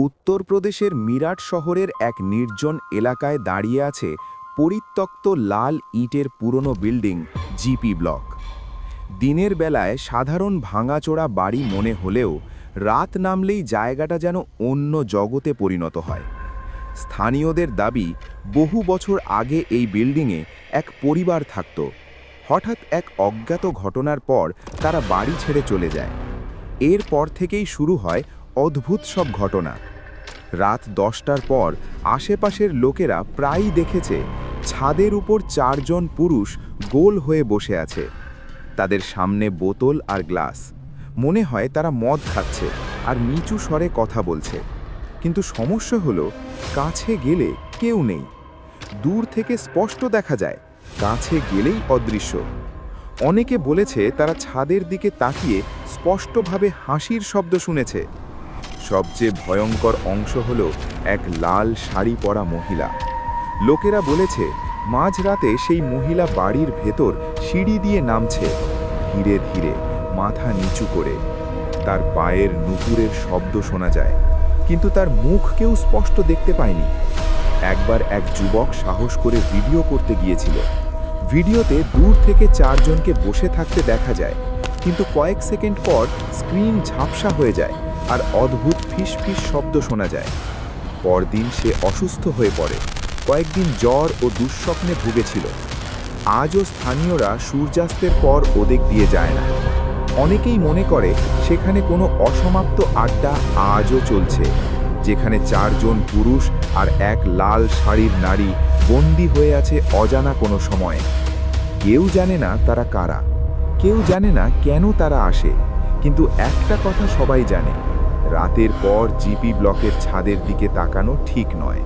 উত্তরপ্রদেশের মিরাট শহরের এক নির্জন এলাকায় দাঁড়িয়ে আছে পরিত্যক্ত লাল ইটের পুরনো বিল্ডিং জিপি ব্লক। দিনের বেলায় সাধারণ ভাঙাচোরা বাড়ি মনে হলেও রাত নামলেই জায়গাটা যেন অন্য জগতে পরিণত হয়। স্থানীয়দের দাবি, বহু বছর আগে এই বিল্ডিংয়ে এক পরিবার থাকত। হঠাৎ এক অজ্ঞাত ঘটনার পর তারা বাড়ি ছেড়ে চলে যায়। এরপর থেকেই শুরু হয় অদ্ভুত সব ঘটনা। রাত 10টার পর আশেপাশের লোকেরা প্রায়ই দেখেছে ছাদের উপর 4 জন পুরুষ গোল হয়ে বসে আছে। তাদের সামনে বোতল আর গ্লাস। মনে হয় তারা মদ খাচ্ছে আর নিচু স্বরে কথা বলছে। কিন্তু সমস্যা হলো, কাছে গেলে কেউ নেই। দূর থেকে স্পষ্ট দেখা যায়, কাছে গেলেই অদৃশ্য। অনেকে বলেছে তারা ছাদের দিকে তাকিয়ে স্পষ্টভাবে হাসির শব্দ শুনেছে। সবচেয়ে ভয়ঙ্কর অংশ হলো এক লাল শাড়ি পরা মহিলা। লোকেরা বলেছে মাঝরাতে সেই মহিলা বাড়ির ভেতর সিঁড়ি দিয়ে নামছে, ধীরে ধীরে, মাথা নিচু করে। তার পায়ের নুপুরের শব্দ শোনা যায়, কিন্তু তার মুখ কেউ স্পষ্ট দেখতে পায়নি। একবার এক যুবক সাহস করে ভিডিও করতে গিয়েছিল। ভিডিওতে দূর থেকে 4 জনকে বসে থাকতে দেখা যায়, কিন্তু কয়েক সেকেন্ড পর স্ক্রিন ঝাপসা হয়ে যায় আর অদ্ভুত ফিসফিস শব্দ শোনা যায়। পরদিন সে অসুস্থ হয়ে পড়ে, কয়েকদিন জ্বর ও দুঃস্বপ্নে ভুগেছিল। আজও স্থানীয়রা সূর্যাস্তের পর ওদিক দিয়ে যায় না। অনেকেই মনে করে সেখানে কোনো অসমাপ্ত আড্ডা আজও চলছে, যেখানে 4 জন পুরুষ আর এক লাল শাড়ির নারী বন্দী হয়ে আছে অজানা কোনো সময়ে। কেউ জানে না তারা কারা, কেউ জানে না কেন তারা আসে, কিন্তু একটা কথা সবাই জানে, রাতের পর জিপি ব্লকের ছাদের দিকে তাকানো ঠিক নয়।